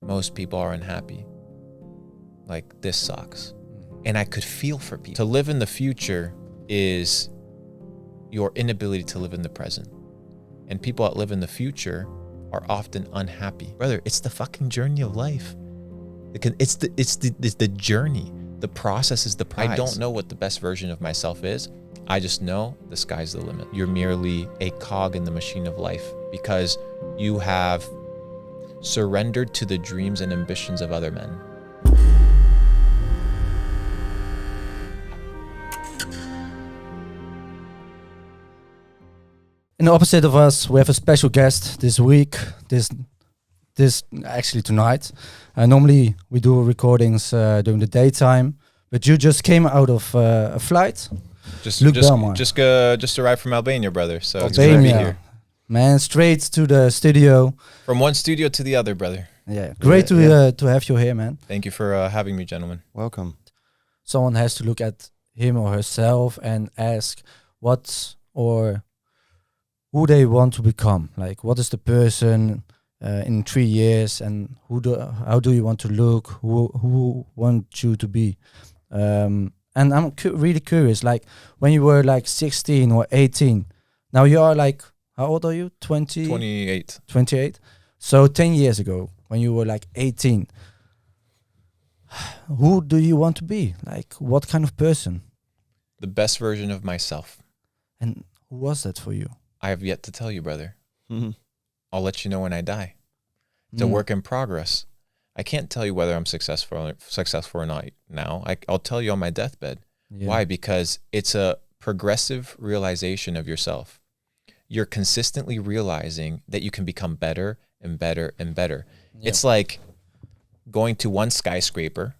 most people are unhappy. Like, this sucks. And I could feel for people. To live in the future is your inability to live in the present. And people that live in the future are often unhappy. Brother, it's the fucking journey of life. It's the journey. The process is the prize. I don't know what the best version of myself is. I just know the sky's the limit. You're merely a cog in the machine of life because you have surrendered to the dreams and ambitions of other men. In the opposite of us, we have a special guest this week. This actually tonight. Normally we do recordings during the daytime, but you just came out of a flight. Luke Belmar. Just arrived from Albania, brother. So Albania. It's good to be here. Man, straight to the studio. From one studio to the other, brother. Yeah, great to have you here, man. Thank you for having me, gentlemen. Welcome. Someone has to look at him or herself and ask what or who they want to become. Like, what is the person in 3 years, and how do you want to look? Who want you to be? And I'm really curious. Like, when you were like 16 or 18, now you are like, how old are you? 28. 28. So 10 years ago, when you were like 18, who do you want to be? Like, what kind of person? The best version of myself. And who was that for you? I have yet to tell you, brother. Mm-hmm. I'll let you know when I die. It's a work in progress. I can't tell you whether I'm successful or not now. I'll tell you on my deathbed. Yeah. Why? Because it's a progressive realization of yourself. You're consistently realizing that you can become better and better and better. Yeah. It's like going to one skyscraper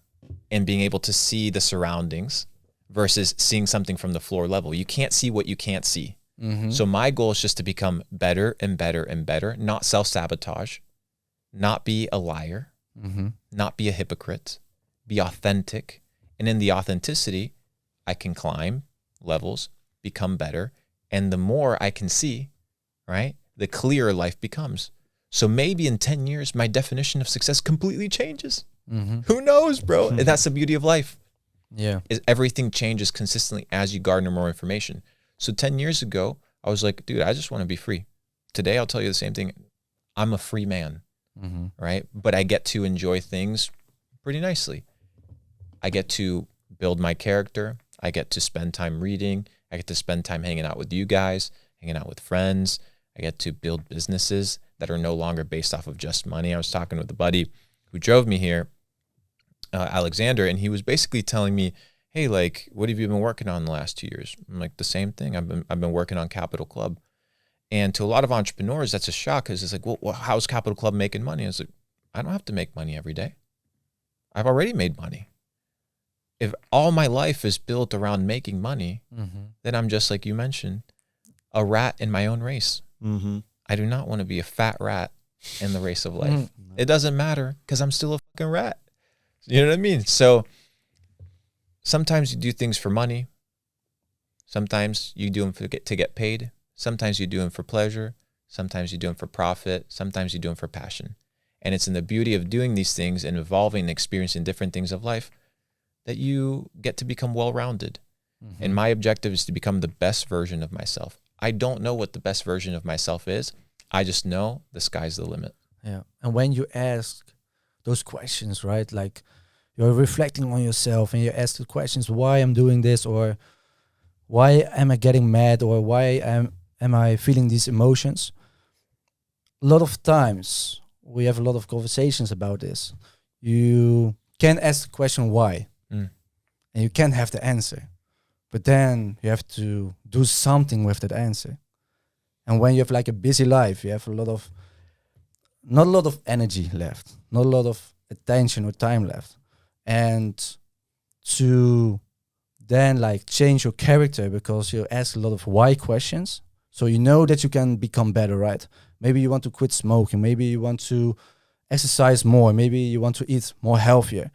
and being able to see the surroundings versus seeing something from the floor level. You can't see what you can't see. Mm-hmm. So my goal is just to become better and better and better, not self-sabotage, not be a liar, not be a hypocrite, be authentic. And in the authenticity, I can climb levels, become better. And the more I can see, right, the clearer life becomes. So maybe in 10 years, my definition of success completely changes. Mm-hmm. Who knows, bro? And that's the beauty of life. Yeah, is everything changes consistently as you garner more information. So 10 years ago, I was like, dude, I just want to be free. Today, I'll tell you the same thing. I'm a free man, right? But I get to enjoy things pretty nicely. I get to build my character. I get to spend time reading. I get to spend time hanging out with you guys, hanging out with friends. I get to build businesses that are no longer based off of just money. I was talking with a buddy who drove me here, Alexander, and he was basically telling me, hey, like, what have you been working on the last 2 years? I'm like, the same thing. I've been working on Capital Club. And to a lot of entrepreneurs, that's a shock because it's like, well, how's Capital Club making money? I was like, I don't have to make money every day. I've already made money. If all my life is built around making money, then I'm just like you mentioned, a rat in my own race. Mm-hmm. I do not want to be a fat rat in the race of life. It doesn't matter because I'm still a fucking rat. You know what I mean? So sometimes you do things for money. Sometimes you do them to get paid. Sometimes you do them for pleasure. Sometimes you do them for profit. Sometimes you do them for passion. And it's in the beauty of doing these things and evolving and experiencing different things of life that you get to become well-rounded. Mm-hmm. And my objective is to become the best version of myself. I don't know what the best version of myself is. I just know the sky's the limit. Yeah. And when you ask those questions, right? Like, you're reflecting on yourself and you ask the questions, why I'm doing this, or why am I getting mad, or why am I feeling these emotions? A lot of times we have a lot of conversations about this. You can ask the question why, and you can have the answer, but then you have to do something with that answer. And when you have like a busy life, you have not a lot of energy left, not a lot of attention or time left. And to then like change your character because you ask a lot of why questions. So you know that you can become better, right? Maybe you want to quit smoking. Maybe you want to exercise more. Maybe you want to eat more healthier.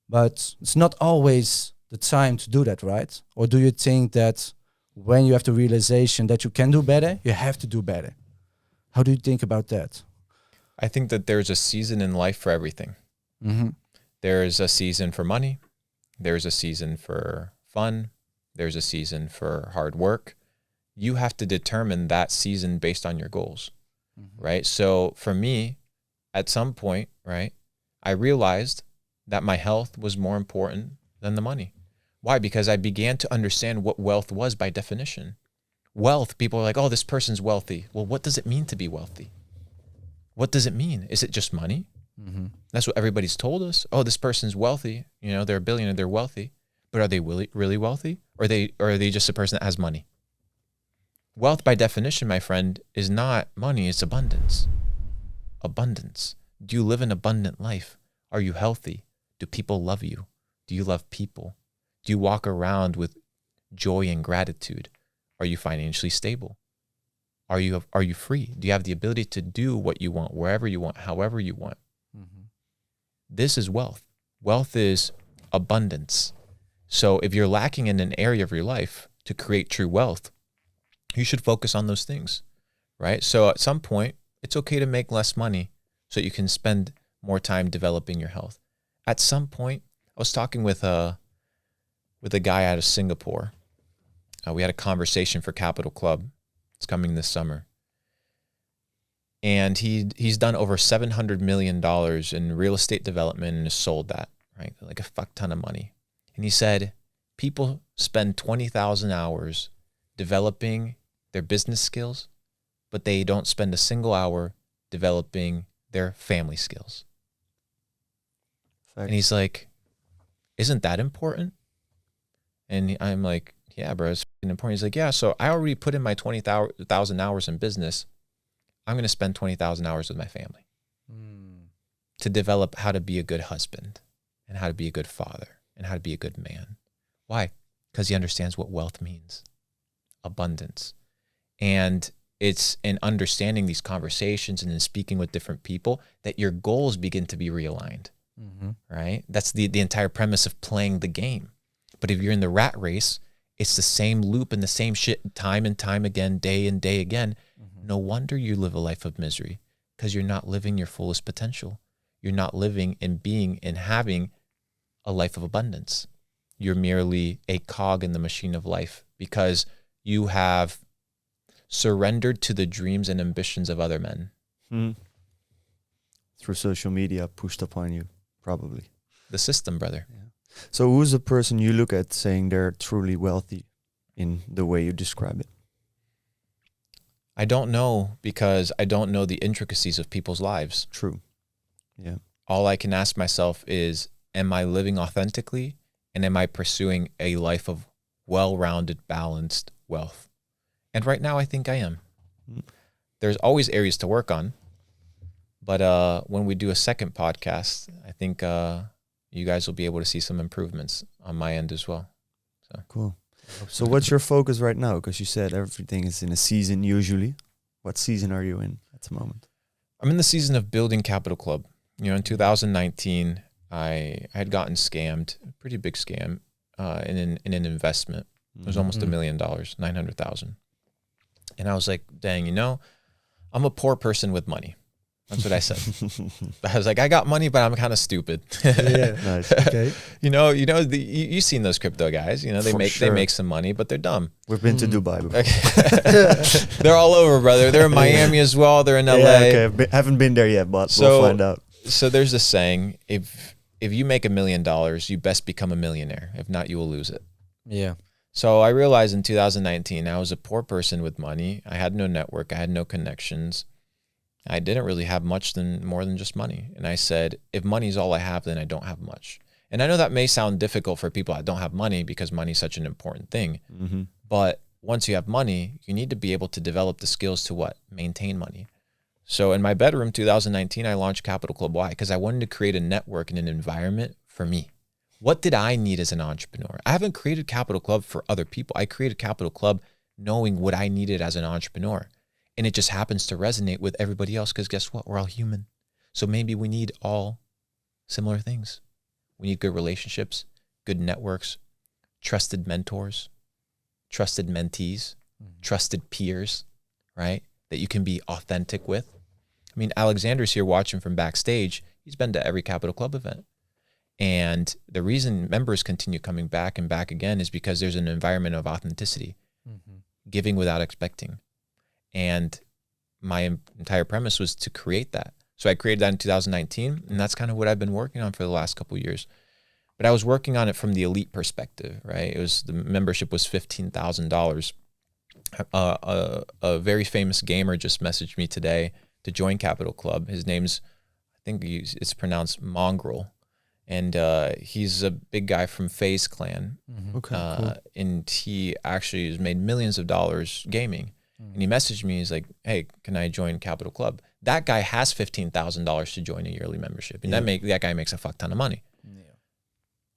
But it's not always the time to do that, right? Or do you think that when you have the realization that you can do better, you have to do better? How do you think about that? I think that there's a season in life for everything. Mm-hmm. There's a season for money. There's a season for fun. There's a season for hard work. You have to determine that season based on your goals, right? So for me, at some point, right, I realized that my health was more important than the money. Why? Because I began to understand what wealth was by definition. Wealth, people are like, oh, this person's wealthy. Well, what does it mean to be wealthy? What does it mean? Is it just money? Mm-hmm. That's what everybody's told us. Oh, this person's wealthy. You know, they're a billionaire, they're wealthy. But are they really wealthy? Or are they just a person that has money? Wealth, by definition, my friend, is not money, it's abundance. Abundance. Do you live an abundant life? Are you healthy? Do people love you? Do you love people? Do you walk around with joy and gratitude? Are you financially stable? Are you free? Do you have the ability to do what you want, wherever you want, however you want? Mm-hmm. This is wealth. Wealth is abundance. So if you're lacking in an area of your life to create true wealth, you should focus on those things, right? So at some point, it's okay to make less money so you can spend more time developing your health. At some point, I was talking with a guy out of Singapore. We had a conversation for Capital Club. It's coming this summer. And he's done over $700 million in real estate development and has sold that, right? Like a fuck ton of money. And he said, people spend 20,000 hours developing their business skills, but they don't spend a single hour developing their family skills. Fact. And he's like, isn't that important? And I'm like, yeah, bro, it's fucking important. He's like, yeah, so I already put in my 20,000 hours in business. I'm going to spend 20,000 hours with my family to develop how to be a good husband and how to be a good father and how to be a good man. Why? Because he understands what wealth means, abundance. And it's in understanding these conversations and in speaking with different people that your goals begin to be realigned, right? That's the entire premise of playing the game. But if you're in the rat race, it's the same loop and the same shit time and time again, day and day again. No wonder you live a life of misery, because you're not living your fullest potential. You're not living and being and having a life of abundance. You're merely a cog in the machine of life because you have surrendered to the dreams and ambitions of other men. Through social media pushed upon you, probably. The system, brother. Yeah. So who's the person you look at saying they're truly wealthy in the way you describe it? I don't know, because I don't know the intricacies of people's lives. True. Yeah. All I can ask myself is, am I living authentically, and am I pursuing a life of well-rounded, balanced wealth? And right now I think I am. There's always areas to work on, but when we do a second podcast, I think you guys will be able to see some improvements on my end as well. So cool. So what's your focus right now? Because you said everything is in a season usually. What season are you in at the moment? I'm in the season of building Capital Club. You know, in 2019, I had gotten scammed, a pretty big scam, in an investment. It was almost $1 million, 900,000. And I was like, dang, you know, I'm a poor person with money. That's what I said. I was like, I got money, but I'm kind of stupid. Yeah, Nice. okay. You've seen those crypto guys. You know, they make some money, but they're dumb. We've been to Dubai before. They're all over, brother. They're in Miami as well. They're in LA. Yeah, okay. Haven't been there yet, but we'll find out. So there's this saying: if you make $1 million, you best become a millionaire. If not, you will lose it. Yeah. So I realized in 2019, I was a poor person with money. I had no network. I had no connections. I didn't really have more than just money. And I said, if money's all I have, then I don't have much. And I know that may sound difficult for people that don't have money, because money is such an important thing. But once you have money, you need to be able to develop the skills to maintain money. So in my bedroom, 2019, I launched Capital Club. Why? Because I wanted to create a network and an environment for me. What did I need as an entrepreneur? I haven't created Capital Club for other people. I created Capital Club knowing what I needed as an entrepreneur. And it just happens to resonate with everybody else, because guess what? We're all human. So maybe we need all similar things. We need good relationships, good networks, trusted mentors, trusted mentees, trusted peers, right? That you can be authentic with. I mean, Alexander's here watching from backstage. He's been to every Capital Club event. And the reason members continue coming back and back again is because there's an environment of authenticity, giving without expecting. And my entire premise was to create that. So I created that in 2019, and that's kind of what I've been working on for the last couple of years. But I was working on it from the elite perspective, right? It was, the membership was $15,000. A very famous gamer just messaged me today to join Capital Club. His name's, I think it's pronounced Mongrel. And he's a big guy from FaZe Clan. Okay, cool. And he actually has made millions of dollars gaming. And he messaged me, he's like, hey, can I join Capital Club? That guy has $15,000 to join a yearly membership. And that guy makes a fuck ton of money. Yeah.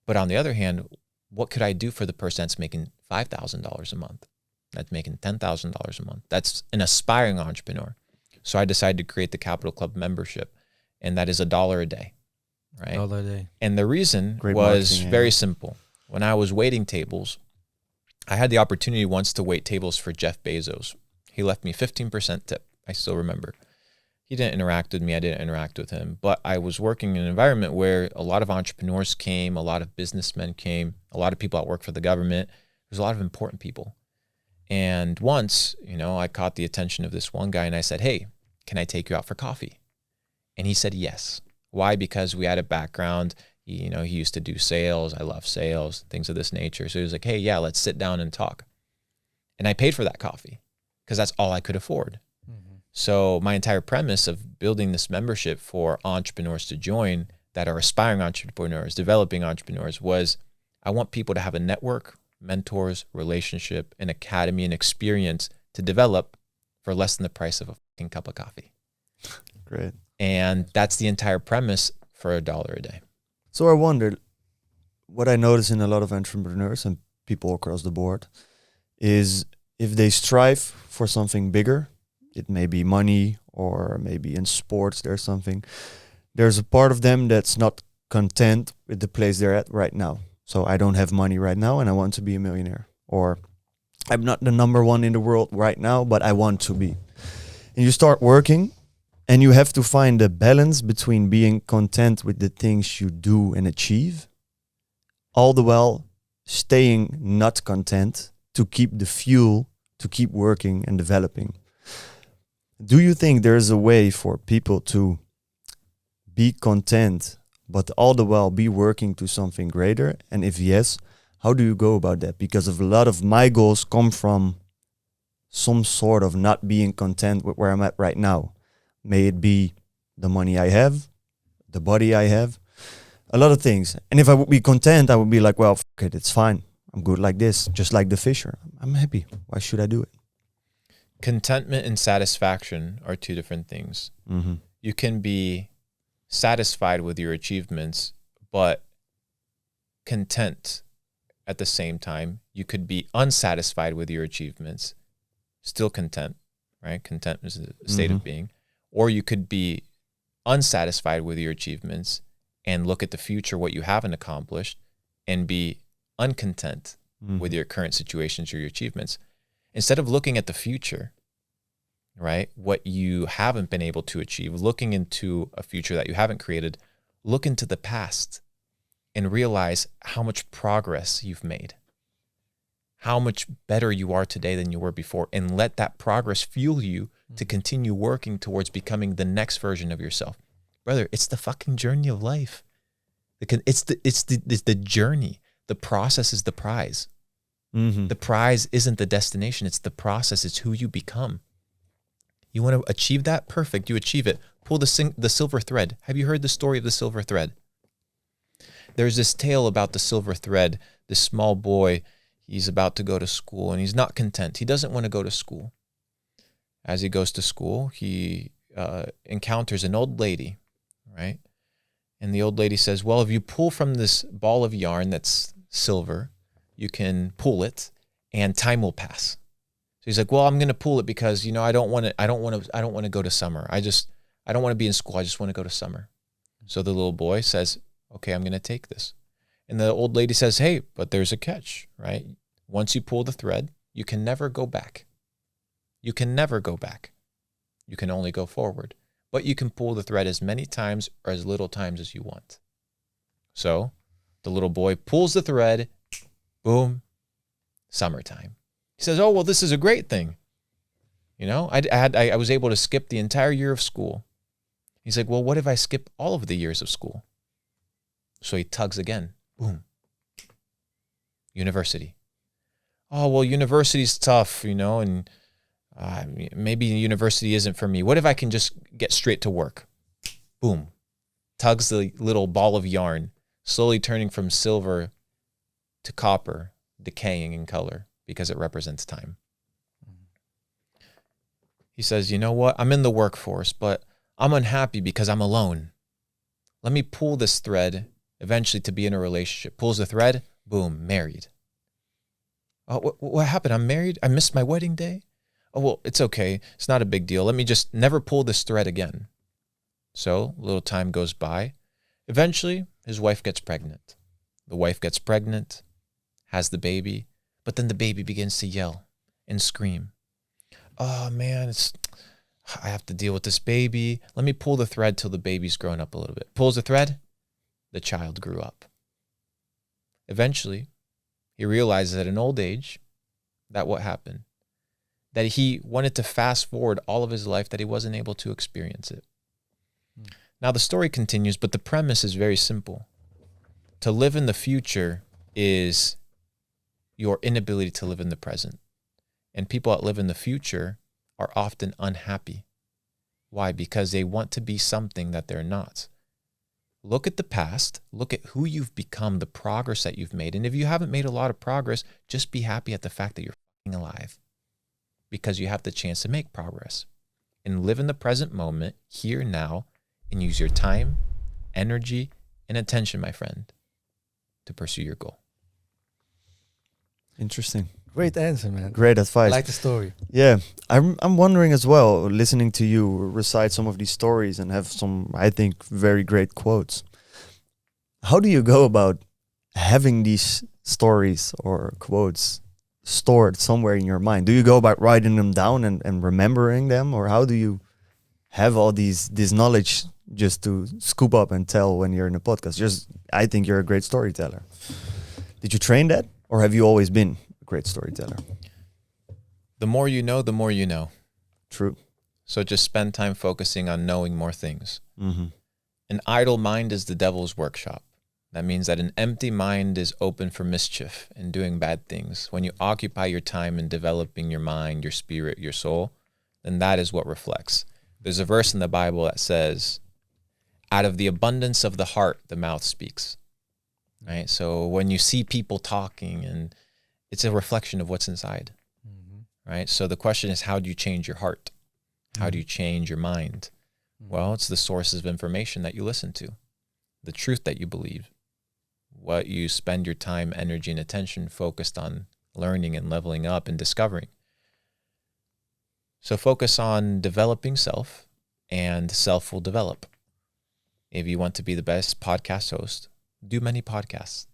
But on the other hand, what could I do for the person that's making $5,000 a month? That's making $10,000 a month. That's an aspiring entrepreneur. So I decided to create the Capital Club membership. And that is $1 a day. Right? $1 a day. And the reason was very simple. When I was waiting tables, I had the opportunity once to wait tables for Jeff Bezos. He left me 15% tip. I still remember. He didn't interact with me. I didn't interact with him. But I was working in an environment where a lot of entrepreneurs came, a lot of businessmen came, a lot of people that work for the government. There's a lot of important people. And once, I caught the attention of this one guy and I said, hey, can I take you out for coffee? And he said yes. Why? Because we had a background. He used to do sales. I love sales, things of this nature. So he was like, hey, yeah, let's sit down and talk. And I paid for that coffee because that's all I could afford. So my entire premise of building this membership for entrepreneurs to join that are aspiring entrepreneurs, developing entrepreneurs, was I want people to have a network, mentors, relationship, an academy, and experience to develop for less than the price of a fucking cup of coffee. Great. And that's the entire premise for $1 a day. So I wondered, what I notice in a lot of entrepreneurs and people across the board is if they strive for something bigger, it may be money or maybe in sports there's a part of them that's not content with the place they're at right now. So I don't have money right now and I want to be a millionaire. Or I'm not the number one in the world right now, but I want to be. And you start working and you have to find a balance between being content with the things you do and achieve, all the while staying not content to keep the fuel to keep working and developing. Do you think there is a way for people to be content, but all the while be working to something greater? And if yes, how do you go about that? Because a lot of my goals come from some sort of not being content with where I'm at right now. May it be the money I have, the body I have, a lot of things. And if I would be content, I would be like, well, fuck it, it's fine. I'm good like this, just like the fisher. I'm happy. Why should I do it? Contentment and satisfaction are two different things. You can be satisfied with your achievements, but content at the same time. You could be unsatisfied with your achievements, still content, right? Content is a state of being. Or you could be unsatisfied with your achievements and look at the future, what you haven't accomplished, and be uncontent with your current situations or your achievements. Instead of looking at the future, right, what you haven't been able to achieve, looking into a future that you haven't created, look into the past and realize how much progress you've made, how much better you are today than you were before, and let that progress fuel you to continue working towards becoming the next version of yourself. Brother, it's the fucking journey of life. It's the journey. The process is the prize. The prize isn't the destination. It's the process. It's who you become. You want to achieve that? Perfect. You achieve it. Pull the silver thread. Have you heard the story of the silver thread? There's this tale about the silver thread. This small boy, he's about to go to school and he's not content. He doesn't want to go to school. As he goes to school, he encounters an old lady, right? And the old lady says, well, if you pull from this ball of yarn that's silver, you can pull it and time will pass. So he's like, well, I'm going to pull it because, I don't want to go to summer. I don't want to be in school. I just want to go to summer. So the little boy says, okay, I'm going to take this. And the old lady says, hey, but there's a catch, right? Once you pull the thread, you can never go back. You can never go back. You can only go forward. but you can pull the thread as many times or as little times as you want. So the little boy pulls the thread, boom, summertime. He says, oh, well, this is a great thing. You know, I was able to skip the entire year of school. He's like, well, what if I skip all of the years of school? So he tugs again, boom. University. Oh, well, university's tough, you know, and maybe university isn't for me. What if I can just get straight to work? Boom. Tugs the little ball of yarn, slowly turning from silver to copper, decaying in color because it represents time. He says, you know what? I'm in the workforce, but I'm unhappy because I'm alone. Let me pull this thread eventually to be in a relationship. Pulls the thread, boom, married. Oh, what happened? I'm married? I missed my wedding day? Oh, well, it's okay. It's not a big deal. Let me just never pull this thread again. So a little time goes by. Eventually, his wife gets pregnant. The wife gets pregnant, has the baby, but then the baby begins to yell and scream. Oh, man, I have to deal with this baby. Let me pull the thread till the baby's grown up a little bit. Pulls the thread, the child grew up. Eventually, he realizes at an old age that what happened? That he wanted to fast forward all of his life, that he wasn't able to experience it. Now the story continues, but the premise is very simple. To live in the future is your inability to live in the present. And people that live in the future are often unhappy. Why? Because they want to be something that they're not. Look at the past, look at who you've become, the progress that you've made. And if you haven't made a lot of progress, just be happy at the fact that you're fucking alive. Because you have the chance to make progress. And live in the present moment, here, now, and use your time, energy, and attention, my friend, to pursue your goal. Interesting. Great answer, man. Great advice. I like the story. Yeah, I'm wondering as well, listening to you recite some of these stories and have some, I think, very great quotes. How do you go about having these stories or quotes stored somewhere in your mind? Do you go about writing them down and remembering them? Or how do you have all this knowledge just to scoop up and tell when you're in a podcast? I think you're a great storyteller. Did you train that? Or have you always been a great storyteller? The more you know, the more you know. True. So just spend time focusing on knowing more things. Mm-hmm. An idle mind is the devil's workshop. That means that an empty mind is open for mischief and doing bad things. When you occupy your time in developing your mind, your spirit, your soul, then that is what reflects. There's a verse in the Bible that says, out of the abundance of the heart, the mouth speaks. Right? So when you see people talking, and it's a reflection of what's inside. Mm-hmm. Right? So the question is, how do you change your heart? How do you change your mind? Mm-hmm. Well, it's the sources of information that you listen to, the truth that you believe, what you spend your time, energy, and attention focused on learning and leveling up and discovering. So focus on developing self, and self will develop. If you want to be the best podcast host, do many podcasts.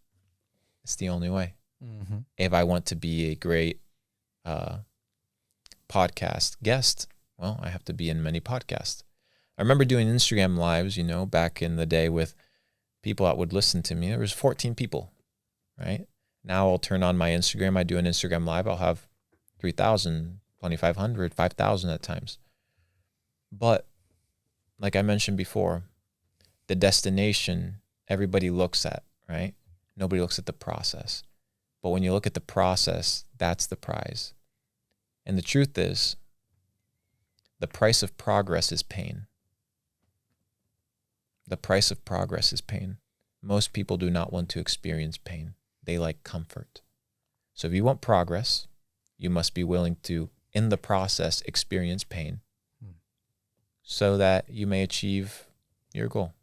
It's the only way. Mm-hmm. If I want to be a great podcast guest, well, I have to be in many podcasts. I remember doing Instagram lives, back in the day with people that would listen to me. There was 14 people, right? Now I'll turn on my Instagram. I do an Instagram live. I'll have 3,000, 2,500, 5,000 at times. But like I mentioned before, the destination everybody looks at, right? Nobody looks at the process. But when you look at the process, that's the prize. And the truth is, the price of progress is pain. The price of progress is pain. Most people do not want to experience pain. They like comfort. So if you want progress, you must be willing to, in the process, experience pain so that you may achieve your goal.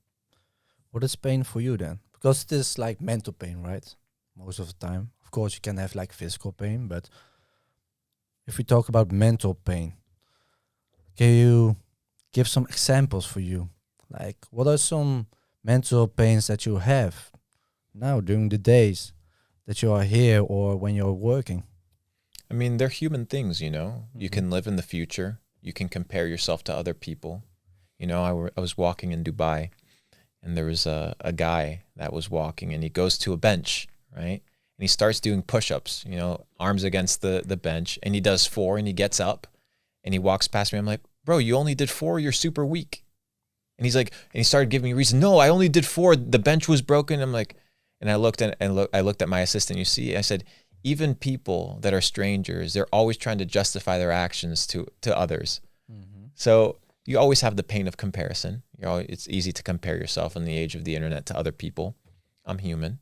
What is pain for you then? Because it is like mental pain, right? Most of the time. Of course, you can have like physical pain, but if we talk about mental pain, can you give some examples for you? Like, what are some mental pains that you have now during the days that you are here or when you're working? I mean, they're human things, You can live in the future. You can compare yourself to other people. You know, I was walking in Dubai, and there was a guy that was walking, and he goes to a bench, right? And he starts doing push-ups, you know, arms against the bench, and he does 4, and he gets up, and he walks past me. I'm like, bro, you only did 4. You're super weak. And he's like, and he started giving me reason. No, I only did 4. The bench was broken. I'm like, and I looked at my assistant. You see, I said, even people that are strangers, they're always trying to justify their actions to others. Mm-hmm. So you always have the pain of comparison. It's easy to compare yourself in the age of the internet to other people. I'm human.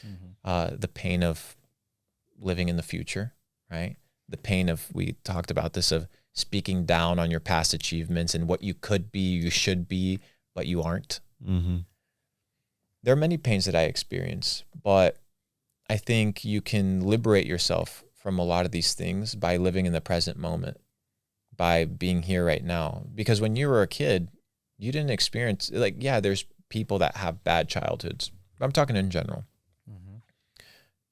Mm-hmm. The pain of living in the future, right? The pain of, we talked about this, of speaking down on your past achievements and what you could be, you should be, but you aren't. Mm-hmm. There are many pains that I experience, but I think you can liberate yourself from a lot of these things by living in the present moment, by being here right now. Because when you were a kid, you didn't experience, like, yeah, there's people that have bad childhoods. I'm talking in general. Mm-hmm.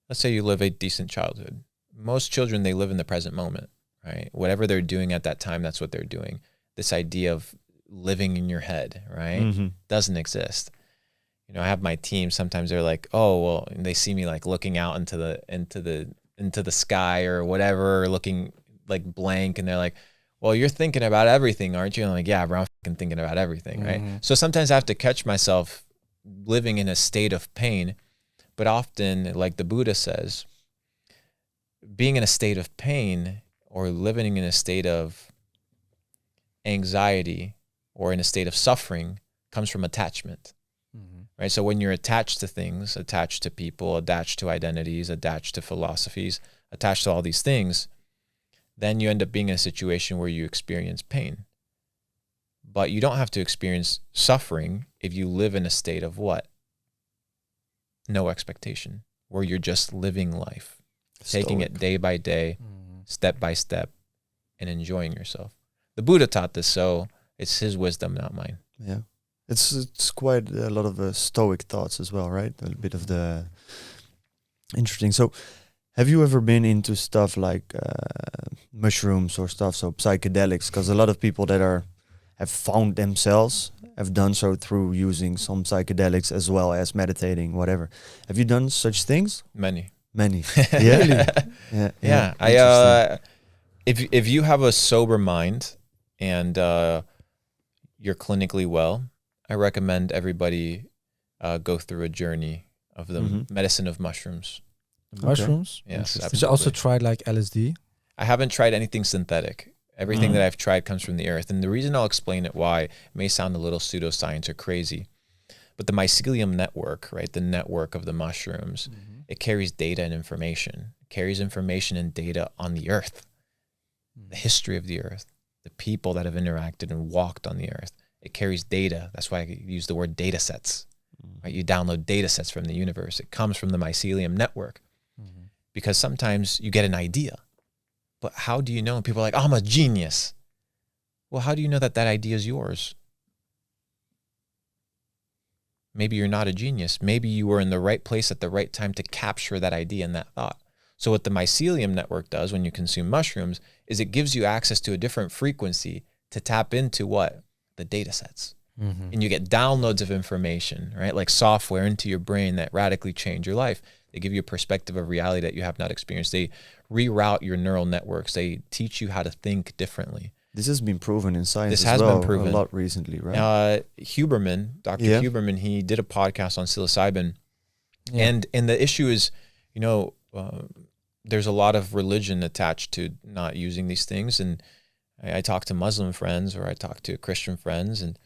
Let's say you live a decent childhood. Most children, they live in the present moment, right? Whatever they're doing at that time, that's what they're doing. This idea of living in your head, right? Mm-hmm. Doesn't exist. You know, I have my team, sometimes they're like, oh, well, and they see me like looking out into the sky or whatever, or looking like blank, and they're like, well, you're thinking about everything, aren't you? And I'm like, yeah, bro, I'm fucking thinking about everything, right? Mm-hmm. So sometimes I have to catch myself living in a state of pain, but often, like the Buddha says, being in a state of pain or living in a state of anxiety or in a state of suffering comes from attachment. Right? So when you're attached to things, attached to people, attached to identities, attached to philosophies, attached to all these things, then you end up being in a situation where you experience pain. But you don't have to experience suffering if you live in a state of what? No expectation, where you're just living life, taking it day by day, step by step, and enjoying yourself. The Buddha taught this, so it's his wisdom, not mine. Yeah. It's quite a lot of stoic thoughts as well, right? A bit of the interesting. So, have you ever been into stuff like mushrooms or stuff, so psychedelics? Because a lot of people that have found themselves have done so through using some psychedelics as well as meditating, whatever. Have you done such things? Many. Yeah. Really? Yeah. If you have a sober mind and you're clinically well, I recommend everybody go through a journey of the medicine of mushrooms. Mushrooms? Yes, absolutely. Did you also try like LSD? I haven't tried anything synthetic. Everything that I've tried comes from the earth. And the reason I'll explain it why, it may sound a little pseudoscience or crazy, but the mycelium network, right, the network of the mushrooms, it carries data and information. It carries information and data on the earth, the history of the earth, the people that have interacted and walked on the earth. It carries data. That's why I use the word data sets. Right? You download data sets from the universe. It comes from the mycelium network. Because sometimes you get an idea, but how do you know? And people are like, oh, I'm a genius. Well, how do you know that idea is yours? Maybe you're not a genius. Maybe you were in the right place at the right time to capture that idea and that thought. So what the mycelium network does when you consume mushrooms is it gives you access to a different frequency to tap into what? The data sets. And you get downloads of information, right? Like software into your brain that radically change your life. They give you a perspective of reality that you have not experienced. They reroute your neural networks. They teach you how to think differently. This has been proven in science. This has been proven a lot recently, right? Huberman, Dr. Huberman, he did a podcast on psilocybin. And the issue is, you know, there's a lot of religion attached to not using these things. And I talk to Muslim friends or I talk to Christian friends and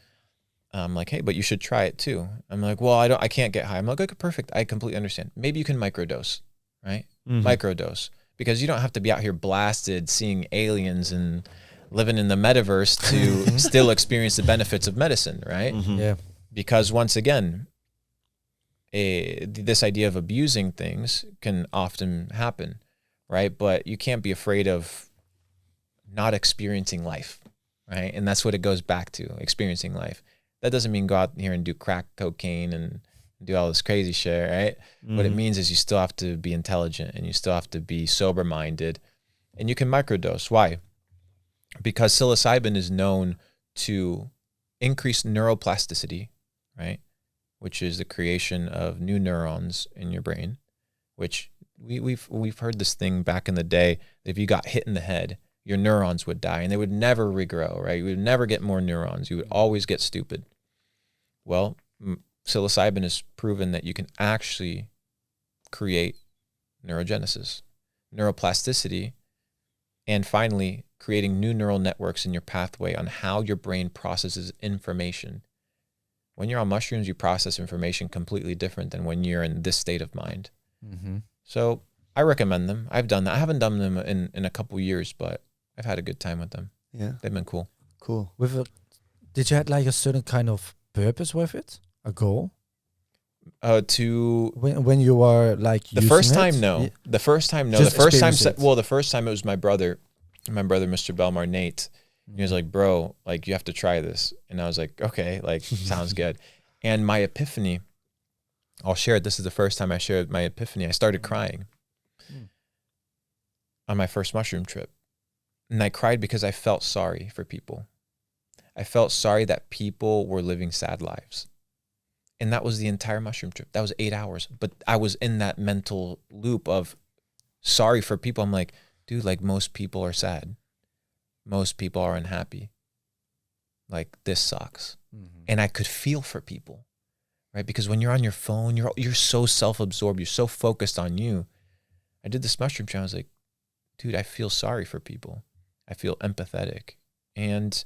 I'm like, hey, but you should try it too. I'm like, well, I can't get high. I'm like, okay, perfect. I completely understand. Maybe you can microdose, right? Microdose, because you don't have to be out here blasted, seeing aliens and living in the metaverse to still experience the benefits of medicine, right? Yeah. Because once again, this idea of abusing things can often happen, right? But you can't be afraid of not experiencing life, right? And that's what it goes back to, experiencing life. That doesn't mean go out here and do crack cocaine and do all this crazy shit, right? What it means is you still have to be intelligent and you still have to be sober-minded. And you can microdose. Why? Because psilocybin is known to increased neuroplasticity, right? Which is the creation of new neurons in your brain, which we've heard this thing back in the day. If you got hit in the head, your neurons would die and they would never regrow, right? You would never get more neurons. You would always get stupid. Well, psilocybin has proven that you can actually create neurogenesis, neuroplasticity, and finally creating new neural networks in your pathway on how your brain processes information. When you're on mushrooms, you process information completely different than when you're in this state of mind. Mm-hmm. So I recommend them. I've done that. I haven't done them in a couple years, but I've had a good time with them. Yeah. They've been cool. Cool. Did you have like a certain kind of purpose with it? A goal? When you are like the first time, no. Yeah. The first time, no. Just The first time, experience it. well, the first time it was my brother, Mr. Belmar, Nate. He was like, bro, like you have to try this. And I was like, okay, like sounds good. And my epiphany, I'll share it. This is the first time I shared my epiphany. I started crying on my first mushroom trip. And I cried because I felt sorry for people. I felt sorry that people were living sad lives. And that was the entire mushroom trip. That was 8 hours. But I was in that mental loop of sorry for people. I'm like, dude, like most people are sad. Most people are unhappy. Like this sucks. Mm-hmm. And I could feel for people, right? Because when you're on your phone, you're so self-absorbed. You're so focused on you. I did this mushroom trip. I was like, dude, I feel sorry for people. I feel empathetic. And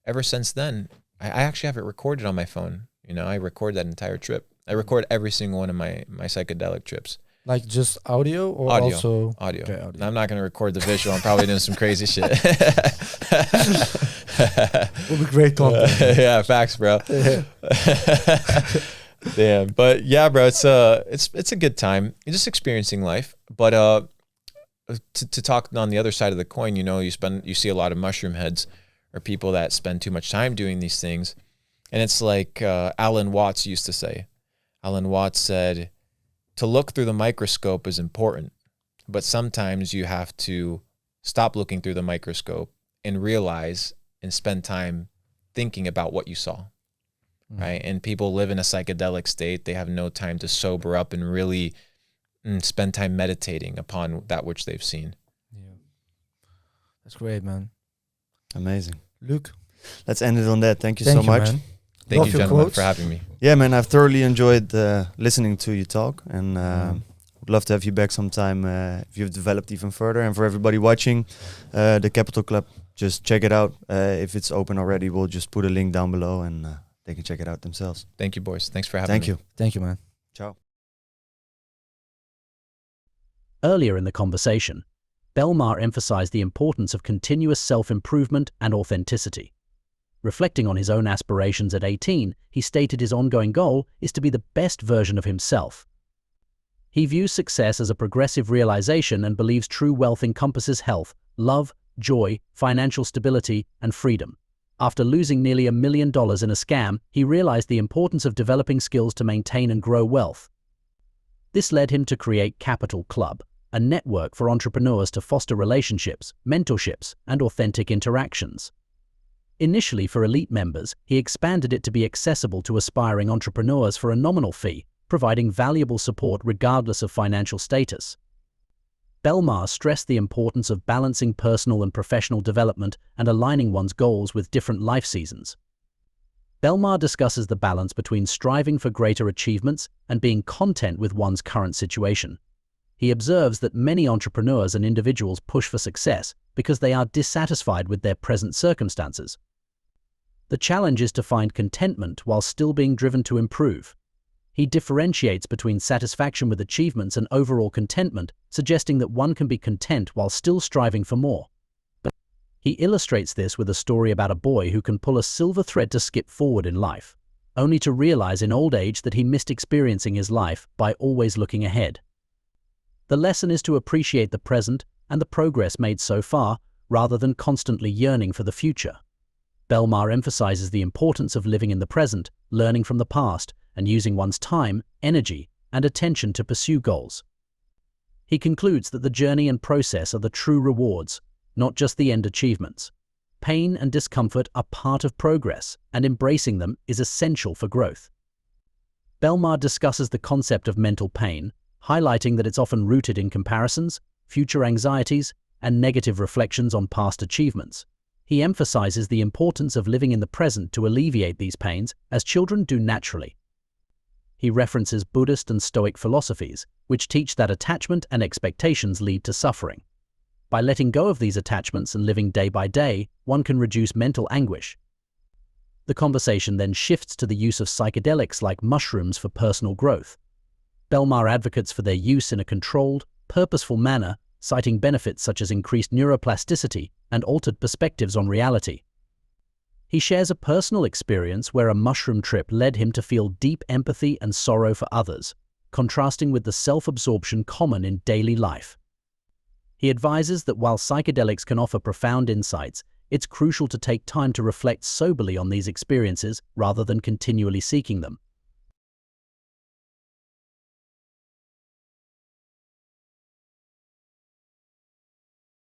ever since then, I actually have it recorded on my phone. You know, I record that entire trip. I record every single one of my psychedelic trips. Like just audio or Audio. also Audio. Okay, audio. I'm not going to record the visual. I'm probably doing some crazy shit. Will be great content. Yeah, facts, bro. Damn. But yeah, bro, it's a good time. You're just experiencing life. But to talk on the other side of the coin, you know, you see a lot of mushroom heads or people that spend too much time doing these things. And it's like Alan Watts used to say. Alan Watts said, to look through the microscope is important, but sometimes you have to stop looking through the microscope and realize and spend time thinking about what you saw, right? And people live in a psychedelic state. They have no time to sober up and really spend time meditating upon that which they've seen. Yeah. That's great, man. Amazing. Luke, Let's end it on that. Thank you thank so much. Man. Thank Love you, your gentlemen, quotes. for having me. Yeah, man, I've thoroughly enjoyed listening to you talk, and would love to have you back sometime if you've developed even further. And for everybody watching, the Capital Club, just check it out. If it's open already, we'll just put a link down below, and they can check it out themselves. Thank you, boys. Thanks for having me. Thank you. Thank you, man. Ciao. Earlier in the conversation, Belmar emphasized the importance of continuous self-improvement and authenticity. Reflecting on his own aspirations at 18, he stated his ongoing goal is to be the best version of himself. He views success as a progressive realization and believes true wealth encompasses health, love, joy, financial stability, and freedom. After losing nearly $1 million in a scam, he realized the importance of developing skills to maintain and grow wealth. This led him to create Capital Club, a network for entrepreneurs to foster relationships, mentorships, and authentic interactions. Initially for elite members, he expanded it to be accessible to aspiring entrepreneurs for a nominal fee, providing valuable support regardless of financial status. Belmar stressed the importance of balancing personal and professional development and aligning one's goals with different life seasons. Belmar discusses the balance between striving for greater achievements and being content with one's current situation. He observes that many entrepreneurs and individuals push for success because they are dissatisfied with their present circumstances. The challenge is to find contentment while still being driven to improve. He differentiates between satisfaction with achievements and overall contentment, suggesting that one can be content while still striving for more. But he illustrates this with a story about a boy who can pull a silver thread to skip forward in life, only to realize in old age that he missed experiencing his life by always looking ahead. The lesson is to appreciate the present and the progress made so far, rather than constantly yearning for the future. Belmar emphasizes the importance of living in the present, learning from the past, and using one's time, energy, and attention to pursue goals. He concludes that the journey and process are the true rewards, not just the end achievements. pain and discomfort are part of progress, and embracing them is essential for growth. Belmar discusses the concept of mental pain, highlighting that it's often rooted in comparisons, future anxieties, and negative reflections on past achievements. He emphasizes the importance of living in the present to alleviate these pains, as children do naturally. He references Buddhist and Stoic philosophies, which teach that attachment and expectations lead to suffering. By letting go of these attachments and living day by day, one can reduce mental anguish. The conversation then shifts to the use of psychedelics like mushrooms for personal growth. Belmar advocates for their use in a controlled, purposeful manner, citing benefits such as increased neuroplasticity and altered perspectives on reality. He shares a personal experience where a mushroom trip led him to feel deep empathy and sorrow for others, contrasting with the self-absorption common in daily life. He advises that while psychedelics can offer profound insights, it's crucial to take time to reflect soberly on these experiences rather than continually seeking them.